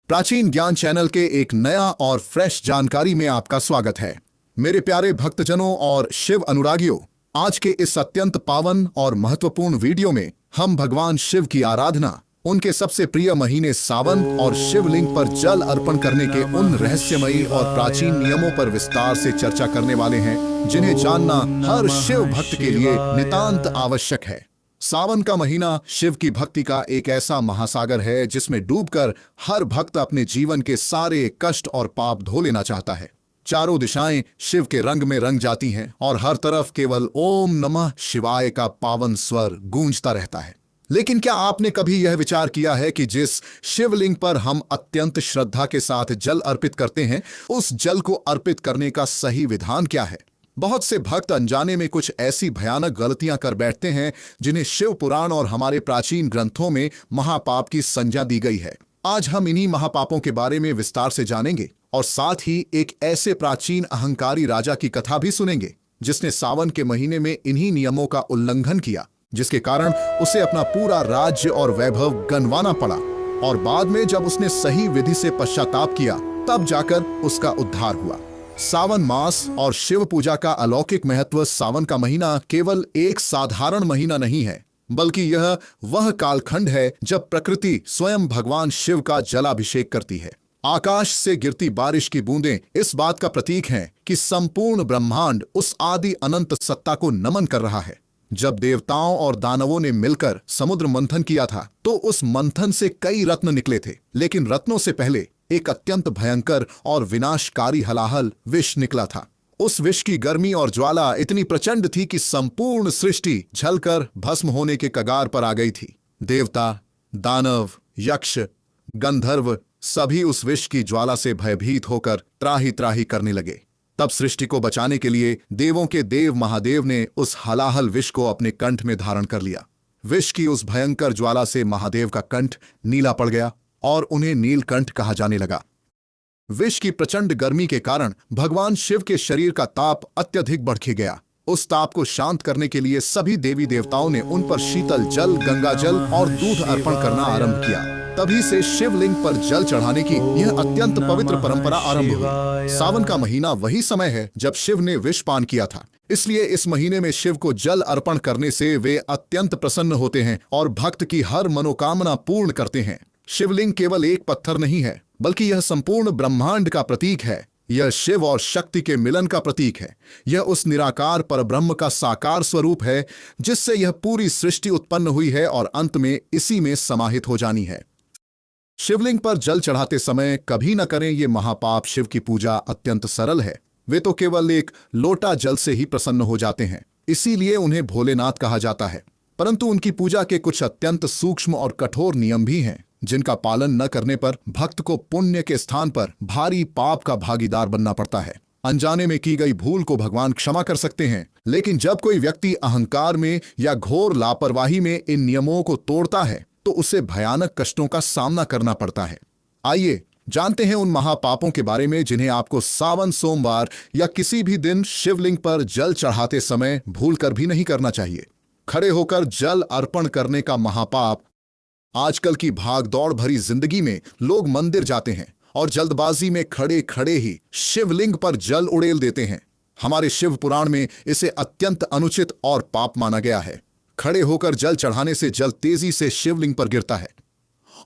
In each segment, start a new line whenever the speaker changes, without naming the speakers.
प्राचीन ज्ञान चैनल के एक नया और फ्रेश जानकारी में आपका स्वागत है। मेरे प्यारे भक्तजनों और शिव अनुरागियों, आज के इस अत्यंत पावन और महत्वपूर्ण वीडियो में हम भगवान शिव की आराधना, उनके सबसे प्रिय महीने सावन और शिवलिंग पर जल अर्पण करने के उन रहस्यमयी और प्राचीन नियमों पर विस्तार से चर्चा करने वाले हैं, जिन्हें जानना हर शिव भक्त के लिए नितांत आवश्यक है। सावन का महीना शिव की भक्ति का एक ऐसा महासागर है जिसमें डूबकर हर भक्त अपने जीवन के सारे कष्ट और पाप धो लेना चाहता है। चारों दिशाएं शिव के रंग में रंग जाती हैं और हर तरफ केवल ओम नमः शिवाय का पावन स्वर गूंजता रहता है। लेकिन क्या आपने कभी यह विचार किया है कि जिस शिवलिंग पर हम अत्यंत श्रद्धा के साथ जल अर्पित करते हैं, उस जल को अर्पित करने का सही विधान क्या है? बहुत से भक्त अनजाने में कुछ ऐसी भयानक गलतियां कर बैठते हैं जिन्हें शिव पुराण और हमारे प्राचीन ग्रंथों में महापाप की संज्ञा दी गई है। आज हम इन्हीं महापापों के बारे में विस्तार से जानेंगे और साथ ही एक ऐसे प्राचीन अहंकारी राजा की कथा भी सुनेंगे जिसने सावन के महीने में इन्हीं नियमों का उल्लंघन किया, जिसके कारण उसे अपना पूरा राज्य और वैभव गंवाना पड़ा। और बाद में जब उसने सही विधि से पश्चाताप किया, तब जाकर उसका उद्धार हुआ। सावन मास और शिव पूजा का अलौकिक महत्व। सावन का महीना केवल एक साधारण महीना नहीं है, बल्कि यह वह कालखंड है जब प्रकृति स्वयं भगवान शिव का जलाभिषेक करती है। आकाश से गिरती बारिश की बूंदें इस बात का प्रतीक हैं कि संपूर्ण ब्रह्मांड उस आदि अनंत सत्ता को नमन कर रहा है। जब देवताओं और दानवों ने मिलकर समुद्र मंथन किया था, तो उस मंथन से कई रत्न निकले थे, लेकिन रत्नों से पहले एक अत्यंत भयंकर और विनाशकारी हलाहल विष निकला था। उस विष की गर्मी और ज्वाला इतनी प्रचंड थी कि संपूर्ण सृष्टि जलकर भस्म होने के कगार पर आ गई थी। देवता, दानव, यक्ष, गंधर्व सभी उस विष की ज्वाला से भयभीत होकर त्राही त्राही करने लगे। तब सृष्टि को बचाने के लिए देवों के देव महादेव ने उस हलाहल विष को अपने कंठ में धारण कर लिया। विष की उस भयंकर ज्वाला से महादेव का कंठ नीला पड़ गया और उन्हें नीलकंठ कहा जाने लगा। विष की प्रचंड गर्मी के कारण भगवान शिव के शरीर का ताप अत्यधिक बढ़ गया। उस ताप को शांत करने के लिए सभी देवी देवताओं ने उन पर शीतल जल, गंगा जल और दूध अर्पण करना आरंभ किया। तभी से शिवलिंग पर जल चढ़ाने की यह अत्यंत पवित्र परंपरा आरंभ हुई। सावन का महीना वही समय है जब शिव ने विष पान किया था, इसलिए इस महीने में शिव को जल अर्पण करने से वे अत्यंत प्रसन्न होते हैं और भक्त की हर मनोकामना पूर्ण करते हैं। शिवलिंग केवल एक पत्थर नहीं है, बल्कि यह संपूर्ण ब्रह्मांड का प्रतीक है। यह शिव और शक्ति के मिलन का प्रतीक है। यह उस निराकार परब्रह्म का साकार स्वरूप है जिससे यह पूरी सृष्टि उत्पन्न हुई है और अंत में इसी में समाहित हो जानी है। शिवलिंग पर जल चढ़ाते समय कभी न करें ये महापाप। शिव की पूजा अत्यंत सरल है। वे तो केवल एक लोटा जल से ही प्रसन्न हो जाते हैं, इसीलिए उन्हें भोलेनाथ कहा जाता है। परंतु उनकी पूजा के कुछ अत्यंत सूक्ष्म और कठोर नियम भी हैं, जिनका पालन न करने पर भक्त को पुण्य के स्थान पर भारी पाप का भागीदार बनना पड़ता है। अनजाने में की गई भूल को भगवान क्षमा कर सकते हैं, लेकिन जब कोई व्यक्ति अहंकार में या घोर लापरवाही में इन नियमों को तोड़ता है, तो उसे भयानक कष्टों का सामना करना पड़ता है। आइए जानते हैं उन महापापों के बारे में जिन्हें आपको सावन सोमवार या किसी भी दिन शिवलिंग पर जल चढ़ाते समय भूलकर भी नहीं करना चाहिए। खड़े होकर जल अर्पण करने का महापाप। आजकल की भागदौड़ भरी जिंदगी में लोग मंदिर जाते हैं और जल्दबाजी में खड़े खड़े ही शिवलिंग पर जल उड़ेल देते हैं। हमारे शिव पुराण में इसे अत्यंत अनुचित और पाप माना गया है। खड़े होकर जल चढ़ाने से जल तेजी से शिवलिंग पर गिरता है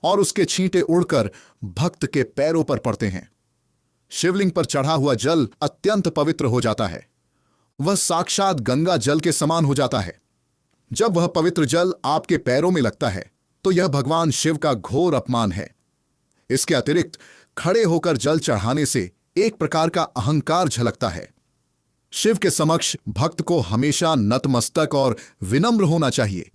और उसके छींटे उड़कर भक्त के पैरों पर पड़ते हैं। शिवलिंग पर चढ़ा हुआ जल अत्यंत पवित्र हो जाता है। वह साक्षात गंगा जल के समान हो जाता है। जब वह पवित्र जल आपके पैरों में लगता है, तो यह भगवान शिव का घोर अपमान है। इसके अतिरिक्त खड़े होकर जल चढ़ाने से एक प्रकार का अहंकार झलकता है। शिव के समक्ष भक्त को हमेशा नतमस्तक और विनम्र होना चाहिए।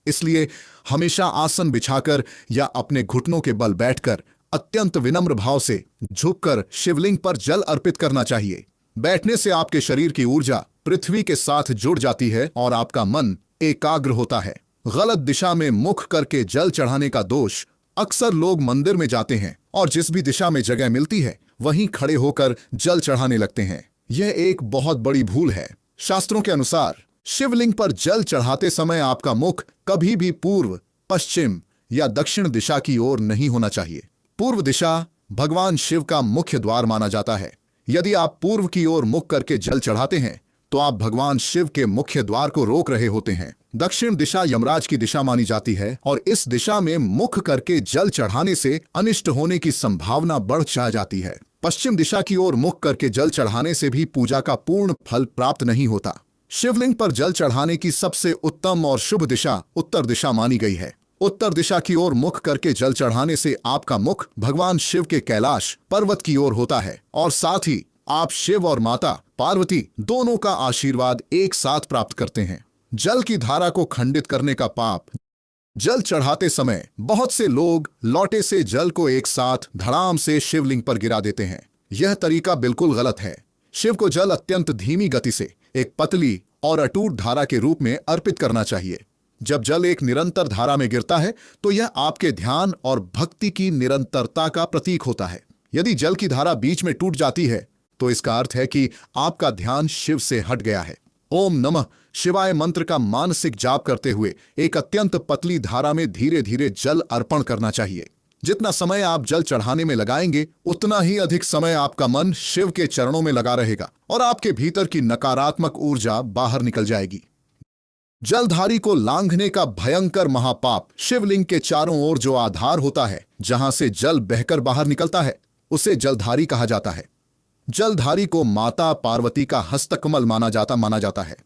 इसलिए हमेशा आसन बिछाकर या अपने घुटनों के बल बैठकर अत्यंत विनम्र भाव से झुककर शिवलिंग पर जल अर्पित करना चाहिए। बैठने से आपके शरीर की ऊर्जा पृथ्वी के साथ जुड़ जाती है और आपका मन एकाग्र होता है। गलत दिशा में मुख करके जल चढ़ाने का दोष। अक्सर लोग मंदिर में जाते हैं और जिस भी दिशा में जगह मिलती है वहीं खड़े होकर जल चढ़ाने लगते हैं। यह एक बहुत बड़ी भूल है। शास्त्रों के अनुसार शिवलिंग पर जल चढ़ाते समय आपका मुख कभी भी पूर्व, पश्चिम या दक्षिण दिशा की ओर नहीं होना चाहिए। पूर्व दिशा भगवान शिव का मुख्य द्वार माना जाता है। यदि आप पूर्व की ओर मुख करके जल चढ़ाते हैं तो आप भगवान शिव के मुख्य द्वार को रोक रहे होते हैं। दक्षिण दिशा यमराज की दिशा मानी जाती है और इस दिशा में मुख करके जल चढ़ाने से अनिष्ट होने की संभावना बढ़ जाती है। पश्चिम दिशा की ओर मुख करके जल चढ़ाने से भी पूजा का पूर्ण फल प्राप्त नहीं होता। शिवलिंग पर जल चढ़ाने की सबसे उत्तम और शुभ दिशा उत्तर दिशा मानी गई है। उत्तर दिशा की ओर मुख करके जल चढ़ाने से आपका मुख भगवान शिव के कैलाश पर्वत की ओर होता है और साथ ही आप शिव और माता पार्वती दोनों का आशीर्वाद एक साथ प्राप्त करते हैं। जल की धारा को खंडित करने का पाप। जल चढ़ाते समय बहुत से लोग लोटे से जल को एक साथ धड़ाम से शिवलिंग पर गिरा देते हैं। यह तरीका बिल्कुल गलत है। शिव को जल अत्यंत धीमी गति से एक पतली और अटूट धारा के रूप में अर्पित करना चाहिए। जब जल एक निरंतर धारा में गिरता है तो यह आपके ध्यान और भक्ति की निरंतरता का प्रतीक होता है। यदि जल की धारा बीच में टूट जाती है तो इसका अर्थ है कि आपका ध्यान शिव से हट गया है। ओम नमः शिवाय मंत्र का मानसिक जाप करते हुए एक अत्यंत पतली धारा में धीरे धीरे जल अर्पण करना चाहिए। जितना समय आप जल चढ़ाने में लगाएंगे उतना ही अधिक समय आपका मन शिव के चरणों में लगा रहेगा और आपके भीतर की नकारात्मक ऊर्जा बाहर निकल जाएगी। जलधारी को लांघने का भयंकर महापाप। शिवलिंग के चारों ओर जो आधार होता है जहां से जल बहकर बाहर निकलता है उसे जलधारी कहा जाता है। जलधारी को माता पार्वती का हस्तकमल माना जाता है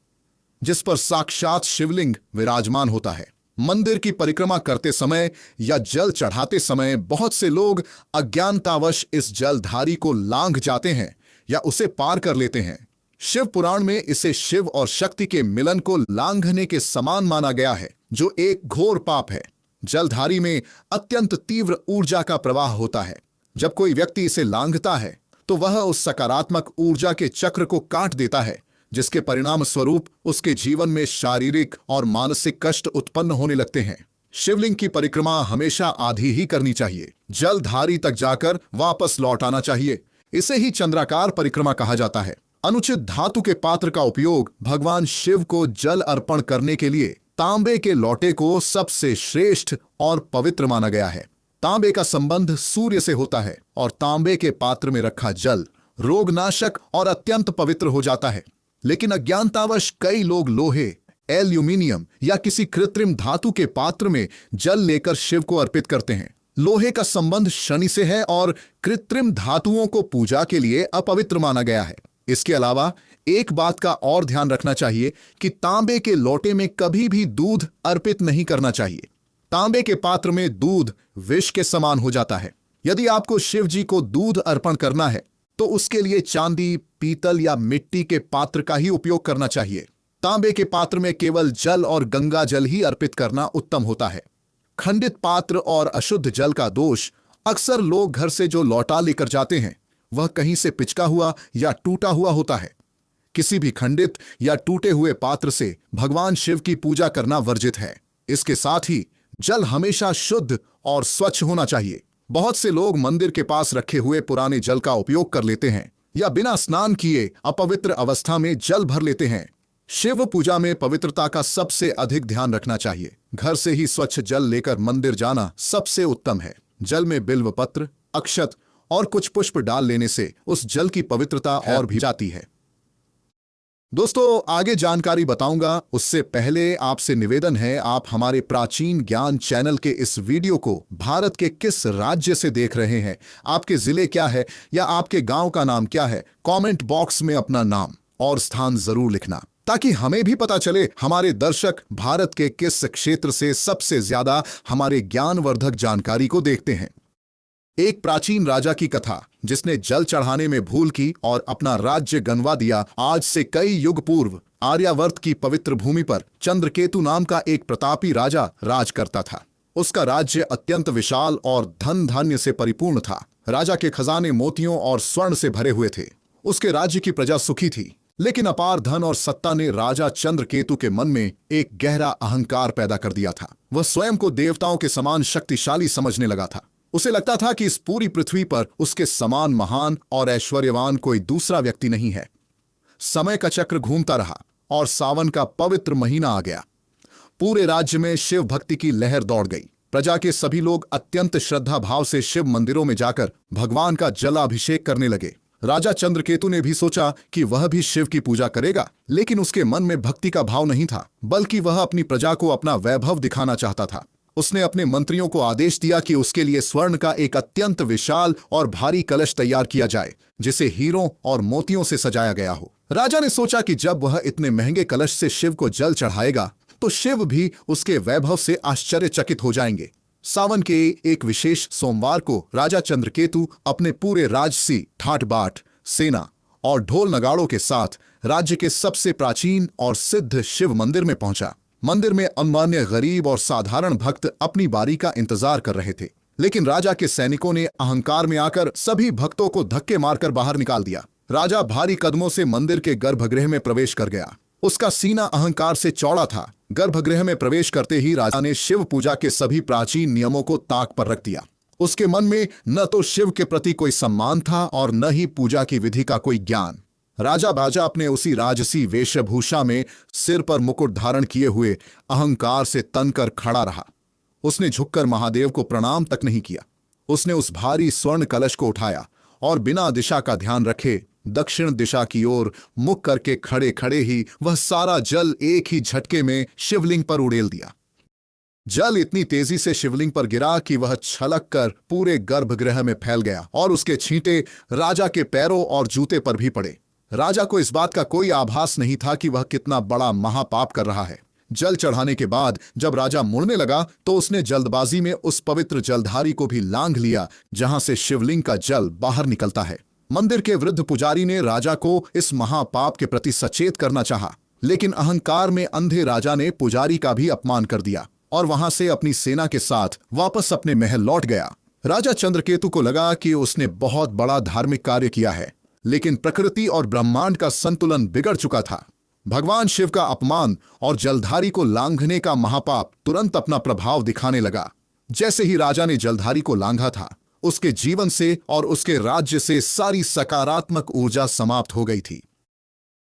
जिस पर साक्षात शिवलिंग विराजमान होता है। मंदिर की परिक्रमा करते समय या जल चढ़ाते समय बहुत से लोग अज्ञानतावश इस जलधारी को लांघ जाते हैं या उसे पार कर लेते हैं। शिव पुराण में इसे शिव और शक्ति के मिलन को लांघने के समान माना गया है जो एक घोर पाप है। जलधारी में अत्यंत तीव्र ऊर्जा का प्रवाह होता है। जब कोई व्यक्ति इसे लांघता है तो वह उस सकारात्मक ऊर्जा के चक्र को काट देता है जिसके परिणाम स्वरूप उसके जीवन में शारीरिक और मानसिक कष्ट उत्पन्न होने लगते हैं। शिवलिंग की परिक्रमा हमेशा आधी ही करनी चाहिए। जलधारी तक जाकर वापस लौट आना चाहिए। इसे ही चंद्राकार परिक्रमा कहा जाता है। अनुचित धातु के पात्र का उपयोग भगवान शिव को जल अर्पण करने के लिए तांबे के लोटे को सबसे श्रेष्ठ और पवित्र माना गया है। तांबे का संबंध सूर्य से होता है और तांबे के पात्र में रखा जल रोगनाशक और अत्यंत पवित्र हो जाता है। लेकिन अज्ञानतावश कई लोग लोहे, एल्यूमिनियम या किसी कृत्रिम धातु के पात्र में जल लेकर शिव को अर्पित करते हैं। लोहे का संबंध शनि से है और कृत्रिम धातुओं को पूजा के लिए अपवित्र माना गया है। इसके अलावा एक बात का और ध्यान रखना चाहिए कि तांबे के लोटे में कभी भी दूध अर्पित नहीं करना चाहिए। तांबे के पात्र में दूध विष के समान हो जाता है। यदि आपको शिव जी को दूध अर्पण करना है तो उसके लिए चांदी, पीतल या मिट्टी के पात्र का ही उपयोग करना चाहिए। तांबे के पात्र में केवल जल और गंगा जल ही अर्पित करना उत्तम होता है। खंडित पात्र और अशुद्ध जल का दोष। अक्सर लोग घर से जो लौटा लेकर जाते हैं वह कहीं से पिचका हुआ या टूटा हुआ होता है। किसी भी खंडित या टूटे हुए पात्र से भगवान शिव की पूजा करना वर्जित है। इसके साथ ही जल हमेशा शुद्ध और स्वच्छ होना चाहिए। बहुत से लोग मंदिर के पास रखे हुए पुराने जल का उपयोग कर लेते हैं या बिना स्नान किए अपवित्र अवस्था में जल भर लेते हैं। शिव पूजा में पवित्रता का सबसे अधिक ध्यान रखना चाहिए। घर से ही स्वच्छ जल लेकर मंदिर जाना सबसे उत्तम है। जल में बिल्व पत्र, अक्षत और कुछ पुष्प डाल लेने से उस जल की पवित्रता और भी जाती है। दोस्तों, आगे जानकारी बताऊंगा उससे पहले आपसे निवेदन है, आप हमारे प्राचीन ज्ञान चैनल के इस वीडियो को भारत के किस राज्य से देख रहे हैं, आपके जिले क्या है या आपके गांव का नाम क्या है, कमेंट बॉक्स में अपना नाम और स्थान जरूर लिखना ताकि हमें भी पता चले हमारे दर्शक भारत के किस क्षेत्र से सबसे ज्यादा हमारे ज्ञानवर्धक जानकारी को देखते हैं। एक प्राचीन राजा की कथा जिसने जल चढ़ाने में भूल की और अपना राज्य गंवा दिया। आज से कई युग पूर्व आर्यावर्त की पवित्र भूमि पर चंद्रकेतु नाम का एक प्रतापी राजा राज करता था। उसका राज्य अत्यंत विशाल और धन धान्य से परिपूर्ण था। राजा के खजाने मोतियों और स्वर्ण से भरे हुए थे। उसके राज्य की प्रजा सुखी थी, लेकिन अपार धन और सत्ता ने राजा चंद्रकेतु के मन में एक गहरा अहंकार पैदा कर दिया था। वह स्वयं को देवताओं के समान शक्तिशाली समझने लगा था। उसे लगता था कि इस पूरी पृथ्वी पर उसके समान महान और ऐश्वर्यवान कोई दूसरा व्यक्ति नहीं है। समय का चक्र घूमता रहा और सावन का पवित्र महीना आ गया। पूरे राज्य में शिव भक्ति की लहर दौड़ गई। प्रजा के सभी लोग अत्यंत श्रद्धा भाव से शिव मंदिरों में जाकर भगवान का जलाभिषेक करने लगे। राजा चंद्रकेतु ने भी सोचा कि वह भी शिव की पूजा करेगा, लेकिन उसके मन में भक्ति का भाव नहीं था, बल्कि वह अपनी प्रजा को अपना वैभव दिखाना चाहता था। उसने अपने मंत्रियों को आदेश दिया कि उसके लिए स्वर्ण का एक अत्यंत विशाल और भारी कलश तैयार किया जाए, जिसे हीरों और मोतियों से सजाया गया हो। राजा ने सोचा कि जब वह इतने महंगे कलश से शिव को जल चढ़ाएगा तो शिव भी उसके वैभव से आश्चर्यचकित हो जाएंगे। सावन के एक विशेष सोमवार को राजा चंद्रकेतु अपने पूरे राजसी ठाट बाट, सेना और ढोल नगाड़ों के साथ राज्य के सबसे प्राचीन और सिद्ध शिव मंदिर में पहुंचा। मंदिर में अनमान्य गरीब और साधारण भक्त अपनी बारी का इंतजार कर रहे थे, लेकिन राजा के सैनिकों ने अहंकार में आकर सभी भक्तों को धक्के मारकर बाहर निकाल दिया। राजा भारी कदमों से मंदिर के गर्भगृह में प्रवेश कर गया। उसका सीना अहंकार से चौड़ा था। गर्भगृह में प्रवेश करते ही राजा ने शिव पूजा के सभी प्राचीन नियमों को ताक पर रख दिया। उसके मन में न तो शिव के प्रति कोई सम्मान था और न ही पूजा की विधि का कोई ज्ञान। राजा बाजा अपने उसी राजसी वेशभूषा में सिर पर मुकुट धारण किए हुए अहंकार से तनकर खड़ा रहा। उसने झुककर महादेव को प्रणाम तक नहीं किया। उसने उस भारी स्वर्ण कलश को उठाया और बिना दिशा का ध्यान रखे दक्षिण दिशा की ओर मुख करके खड़े खड़े ही वह सारा जल एक ही झटके में शिवलिंग पर उड़ेल दिया। जल इतनी तेजी से शिवलिंग पर गिरा कि वह छलक कर पूरे गर्भगृह में फैल गया और उसके छींटे राजा के पैरों और जूते पर भी पड़े। राजा को इस बात का कोई आभास नहीं था कि वह कितना बड़ा महापाप कर रहा है। जल चढ़ाने के बाद जब राजा मुड़ने लगा तो उसने जल्दबाजी में उस पवित्र जलधारी को भी लांघ लिया जहां से शिवलिंग का जल बाहर निकलता है। मंदिर के वृद्ध पुजारी ने राजा को इस महापाप के प्रति सचेत करना चाहा, लेकिन अहंकार में अंधे राजा ने पुजारी का भी अपमान कर दिया और वहां से अपनी सेना के साथ वापस अपने महल लौट गया। राजा चंद्रकेतु को लगा कि उसने बहुत बड़ा धार्मिक कार्य किया है, लेकिन प्रकृति और ब्रह्मांड का संतुलन बिगड़ चुका था। भगवान शिव का अपमान और जलधारी को लांघने का महापाप तुरंत अपना प्रभाव दिखाने लगा। जैसे ही राजा ने जलधारी को लांघा था, उसके जीवन से और उसके राज्य से सारी सकारात्मक ऊर्जा समाप्त हो गई थी।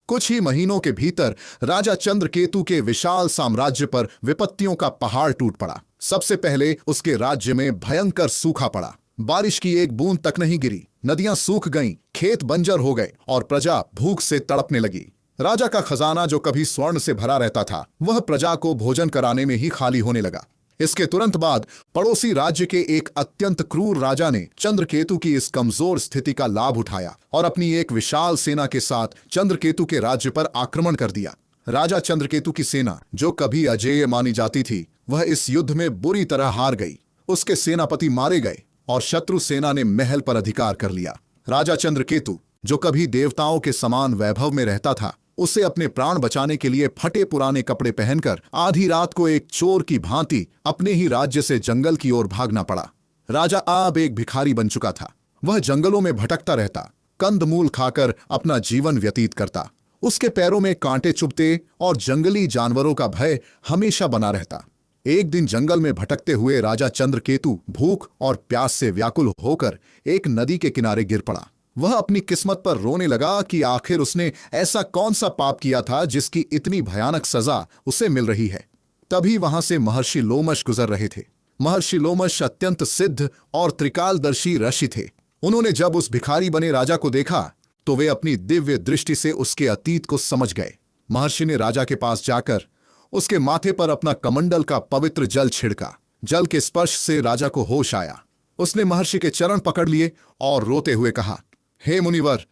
कुछ ही महीनों के भीतर राजा चंद्रकेतु के विशाल साम्राज्य पर विपत्तियों का पहाड़ टूट पड़ा। सबसे पहले उसके राज्य में भयंकर सूखा पड़ा। बारिश की एक बूंद तक नहीं गिरी। नदियां सूख गईं, खेत बंजर हो गए और प्रजा भूख से तड़पने लगी। राजा का खजाना जो कभी स्वर्ण से भरा रहता था, वह प्रजा को भोजन कराने में ही खाली होने लगा। इसके तुरंत बाद पड़ोसी राज्य के एक अत्यंत क्रूर राजा ने चंद्रकेतु की इस कमजोर स्थिति का लाभ उठाया और अपनी एक विशाल सेना के साथ चंद्रकेतु के राज्य पर आक्रमण कर दिया। राजा चंद्रकेतु की सेना, जो कभी अजेय मानी जाती थी, वह इस युद्ध में बुरी तरह हार गई। उसके सेनापति मारे गए और शत्रु सेना ने महल पर अधिकार कर लिया। राजा चंद्रकेतु, जो कभी देवताओं के समान वैभव में रहता था, उसे अपने प्राण बचाने के लिए फटे पुराने कपड़े पहनकर आधी रात को एक चोर की भांति अपने ही राज्य से जंगल की ओर भागना पड़ा। राजा अब एक भिखारी बन चुका था। वह जंगलों में भटकता रहता, कंदमूल खाकर अपना जीवन व्यतीत करता। उसके पैरों में कांटे चुभते और जंगली जानवरों का भय हमेशा बना रहता। एक दिन जंगल में भटकते हुए राजा चंद्रकेतु भूख और प्यास से व्याकुल होकर एक नदी के किनारे गिर पड़ा। वह अपनी किस्मत पर रोने लगा कि आखिर उसने ऐसा कौन सा पाप किया था जिसकी इतनी भयानक सजा उसे मिल रही है। तभी वहां से महर्षि लोमश गुजर रहे थे। महर्षि लोमश अत्यंत सिद्ध और त्रिकालदर्शी ऋषि थे। उन्होंने जब उस भिखारी बने राजा को देखा तो वे अपनी दिव्य दृष्टि से उसके अतीत को समझ गए। महर्षि ने राजा के पास जाकर उसके माथे पर अपना कमंडल का पवित्र जल छिड़का। जल के स्पर्श से राजा को होश आया। उसने महर्षि के चरण पकड़ लिए और रोते हुए कहा, हे मुनिवर,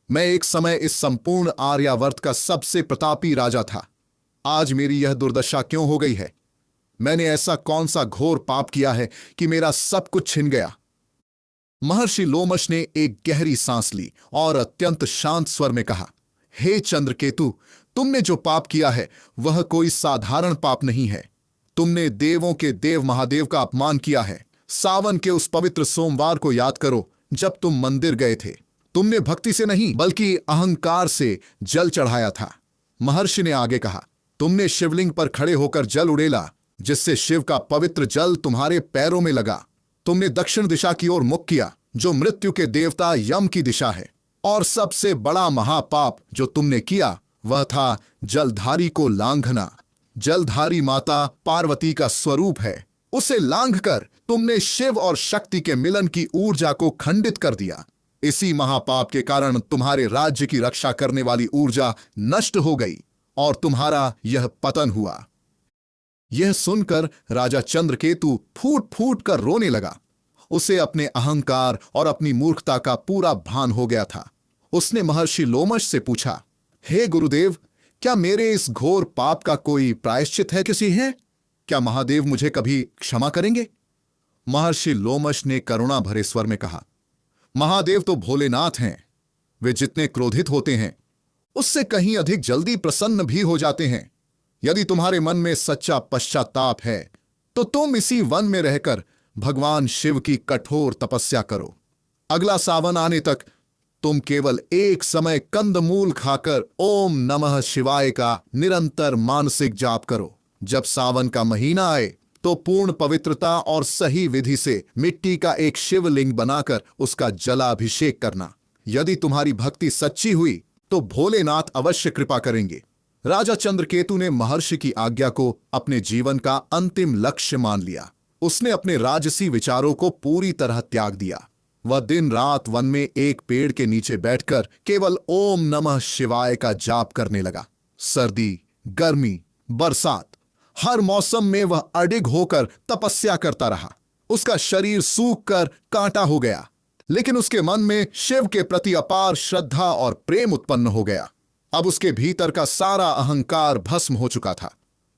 मैं एक समय इस संपूर्ण आर्यावर्त का सबसे प्रतापी राजा था। आज मेरी यह दुर्दशा क्यों हो गई है? मैंने ऐसा कौन सा घोर पाप किया है कि मेरा सब कुछ छिन गया? महर्षि लोमश ने एक गहरी सांस ली और अत्यंत शांत स्वर में कहा, हे चंद्रकेतु, तुमने जो पाप किया है वह कोई साधारण पाप नहीं है। तुमने देवों के देव महादेव का अपमान किया है। सावन के उस पवित्र सोमवार को याद करो जब तुम मंदिर गए थे। तुमने भक्ति से नहीं बल्कि अहंकार से जल चढ़ाया था। महर्षि ने आगे कहा, तुमने शिवलिंग पर खड़े होकर जल उड़ेला, जिससे शिव का पवित्र जल तुम्हारे पैरों में लगा। तुमने दक्षिण दिशा की ओर मुख किया, जो मृत्यु के देवता यम की दिशा है। और सबसे बड़ा महापाप जो तुमने किया वह था जलधारी को लांघना। जलधारी माता पार्वती का स्वरूप है। उसे लांघकर तुमने शिव और शक्ति के मिलन की ऊर्जा को खंडित कर दिया। इसी महापाप के कारण तुम्हारे राज्य की रक्षा करने वाली ऊर्जा नष्ट हो गई और तुम्हारा यह पतन हुआ। यह सुनकर राजा चंद्रकेतु फूट फूट कर रोने लगा। उसे अपने अहंकार और अपनी मूर्खता का पूरा भान हो गया था। उसने महर्षि लोमश से पूछा, हे गुरुदेव, क्या मेरे इस घोर पाप का कोई प्रायश्चित है किसी है? क्या महादेव मुझे कभी क्षमा करेंगे? महर्षि लोमश ने करुणा भरे स्वर में कहा, महादेव तो भोलेनाथ हैं। वे जितने क्रोधित होते हैं उससे कहीं अधिक जल्दी प्रसन्न भी हो जाते हैं। यदि तुम्हारे मन में सच्चा पश्चाताप है तो तुम इसी वन में रहकर भगवान शिव की कठोर तपस्या करो। अगला सावन आने तक तुम केवल एक समय कंदमूल खाकर ओम नमः शिवाय का निरंतर मानसिक जाप करो। जब सावन का महीना आए तो पूर्ण पवित्रता और सही विधि से मिट्टी का एक शिवलिंग बनाकर उसका जलाभिषेक करना। यदि तुम्हारी भक्ति सच्ची हुई तो भोलेनाथ अवश्य कृपा करेंगे। राजा चंद्रकेतु ने महर्षि की आज्ञा को अपने जीवन का अंतिम लक्ष्य मान लिया। उसने अपने राजसी विचारों को पूरी तरह त्याग दिया। वह दिन रात वन में एक पेड़ के नीचे बैठकर केवल ओम नमः शिवाय का जाप करने लगा। सर्दी, गर्मी, बरसात, हर मौसम में वह अडिग होकर तपस्या करता रहा। उसका शरीर सूख कर कांटा हो गया, लेकिन उसके मन में शिव के प्रति अपार श्रद्धा और प्रेम उत्पन्न हो गया। अब उसके भीतर का सारा अहंकार भस्म हो चुका था।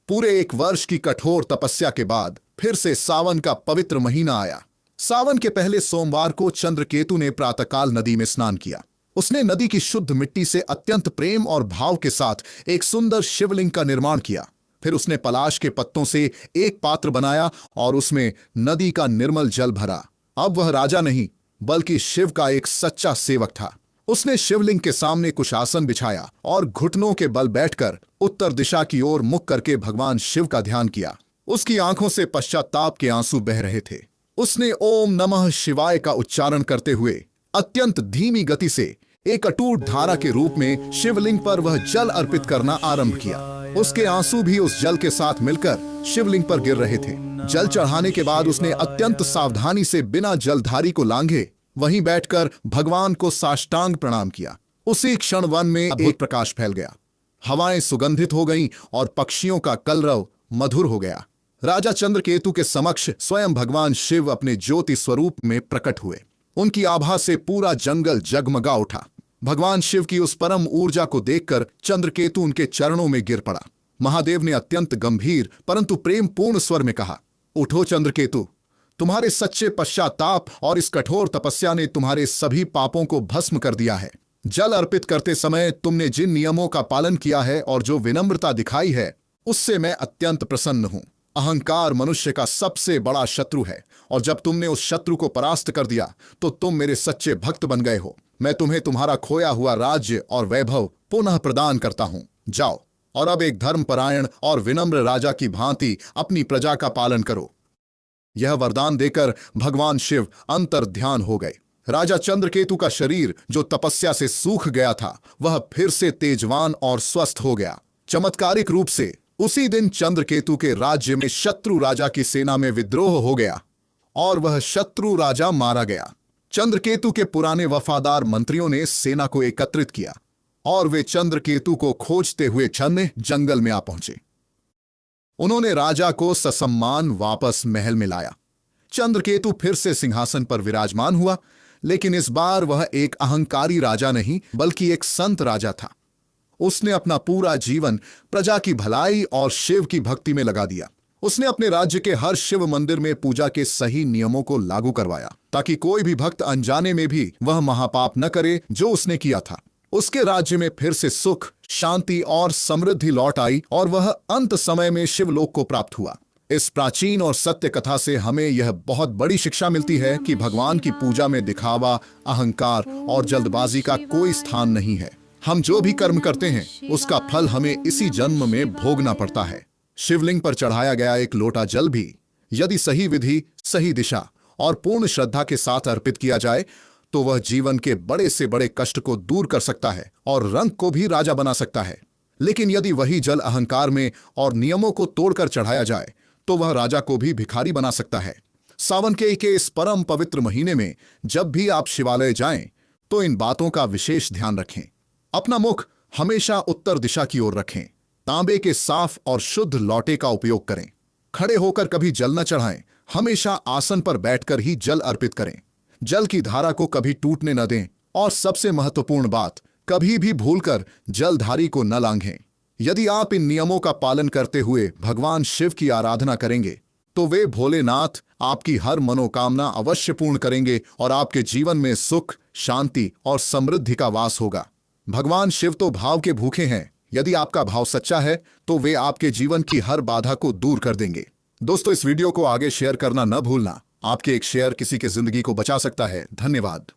पूरे 1 वर्ष की कठोर तपस्या के बाद फिर से सावन का पवित्र महीना आया। सावन के पहले सोमवार को चंद्रकेतु ने प्रातःकाल नदी में स्नान किया। उसने नदी की शुद्ध मिट्टी से अत्यंत प्रेम और भाव के साथ एक सुंदर शिवलिंग का निर्माण किया। फिर उसने पलाश के पत्तों से एक पात्र बनाया और उसमें नदी का निर्मल जल भरा। अब वह राजा नहीं बल्कि शिव का एक सच्चा सेवक था। उसने शिवलिंग के सामने कुछ आसन बिछाया और घुटनों के बल बैठकर उत्तर दिशा की ओर मुख करके भगवान शिव का ध्यान किया। उसकी आंखों से पश्चाताप के आंसू बह रहे थे। उसने ओम नमः शिवाय का उच्चारण करते हुए अत्यंत धीमी गति से एक अटूट धारा के रूप में शिवलिंग पर वह जल अर्पित करना आरंभ किया। उसके आंसू भी उस जल के साथ मिलकर शिवलिंग पर गिर रहे थे। जल चढ़ाने के बाद उसने अत्यंत सावधानी से बिना जलधारी को लांघे वहीं बैठकर भगवान को साष्टांग प्रणाम किया। उसी क्षण वन में अद्भुत प्रकाश फैल गया। हवाएं सुगंधित हो गईं और पक्षियों का कलरव मधुर हो गया। राजा चंद्रकेतु के समक्ष स्वयं भगवान शिव अपने ज्योति स्वरूप में प्रकट हुए। उनकी आभा से पूरा जंगल जगमगा उठा। भगवान शिव की उस परम ऊर्जा को देखकर चंद्रकेतु उनके चरणों में गिर पड़ा। महादेव ने अत्यंत गंभीर परंतु प्रेमपूर्ण स्वर में कहा, उठो चंद्रकेतु, तुम्हारे सच्चे पश्चाताप और इस कठोर तपस्या ने तुम्हारे सभी पापों को भस्म कर दिया है। जल अर्पित करते समय तुमने जिन नियमों का पालन किया है और जो विनम्रता दिखाई है उससे मैं अत्यंत प्रसन्न हूं। अहंकार मनुष्य का सबसे बड़ा शत्रु है और जब तुमने उस शत्रु को परास्त कर दिया तो तुम मेरे सच्चे भक्त बन गए हो। मैं तुम्हें तुम्हारा खोया हुआ राज्य और वैभव पुनः प्रदान करता हूं। जाओ और अब एक धर्मपरायण और विनम्र राजा की भांति अपनी प्रजा का पालन करो। यह वरदान देकर भगवान शिव अंतर्ध्यान हो गए। राजा चंद्रकेतु का शरीर जो तपस्या से सूख गया था वह फिर से तेजवान और स्वस्थ हो गया। चमत्कारिक रूप से उसी दिन चंद्रकेतु के राज्य में शत्रु राजा की सेना में विद्रोह हो गया और वह शत्रु राजा मारा गया। चंद्रकेतु के पुराने वफादार मंत्रियों ने सेना को एकत्रित किया और वे चंद्रकेतु को खोजते हुए क्षण में जंगल में आ पहुंचे। उन्होंने राजा को ससम्मान वापस महल में लाया। चंद्रकेतु फिर से सिंहासन पर विराजमान हुआ, लेकिन इस बार वह एक अहंकारी राजा नहीं बल्कि एक संत राजा था। उसने अपना पूरा जीवन प्रजा की भलाई और शिव की भक्ति में लगा दिया। उसने अपने राज्य के हर शिव मंदिर में पूजा के सही नियमों को लागू करवाया ताकि कोई भी भक्त अनजाने में भी वह महापाप न करे जो उसने किया था। उसके राज्य में फिर से सुख, शांति और समृद्धि लौट आई और वह अंत समय में शिवलोक को प्राप्त हुआ। इस प्राचीन और सत्य कथा से हमें यह बहुत बड़ी शिक्षा मिलती है कि भगवान की पूजा में दिखावा, अहंकार और जल्दबाजी का कोई स्थान नहीं है। हम जो भी कर्म करते हैं उसका फल हमें इसी जन्म में भोगना पड़ता है। शिवलिंग पर चढ़ाया गया एक लोटा जल भी यदि सही विधि, सही दिशा और पूर्ण श्रद्धा के साथ अर्पित किया जाए तो वह जीवन के बड़े से बड़े कष्ट को दूर कर सकता है और रंग को भी राजा बना सकता है। लेकिन यदि वही जल अहंकार में और नियमों को तोड़कर चढ़ाया जाए तो वह राजा को भी भिखारी बना सकता है। सावन के इस परम पवित्र महीने में जब भी आप शिवालय जाएं, तो इन बातों का विशेष ध्यान रखें। अपना मुख हमेशा उत्तर दिशा की ओर रखें। तांबे के साफ और शुद्ध लौटे का उपयोग करें। खड़े होकर कभी जल न चढ़ाएं, हमेशा आसन पर बैठकर ही जल अर्पित करें। जल की धारा को कभी टूटने न दें और सबसे महत्वपूर्ण बात, कभी भी भूलकर जलधारी को न लांघें। यदि आप इन नियमों का पालन करते हुए भगवान शिव की आराधना करेंगे, तो वे भोलेनाथ आपकी हर मनोकामना अवश्य पूर्ण करेंगे और आपके जीवन में सुख, शांति और समृद्धि का वास होगा। भगवान शिव तो भाव के भूखे हैं। यदि आपका भाव सच्चा है तो वे आपके जीवन की हर बाधा को दूर कर देंगे। दोस्तों, इस वीडियो को आगे शेयर करना न भूलना। आपके एक शेयर किसी की जिंदगी को बचा सकता है। धन्यवाद।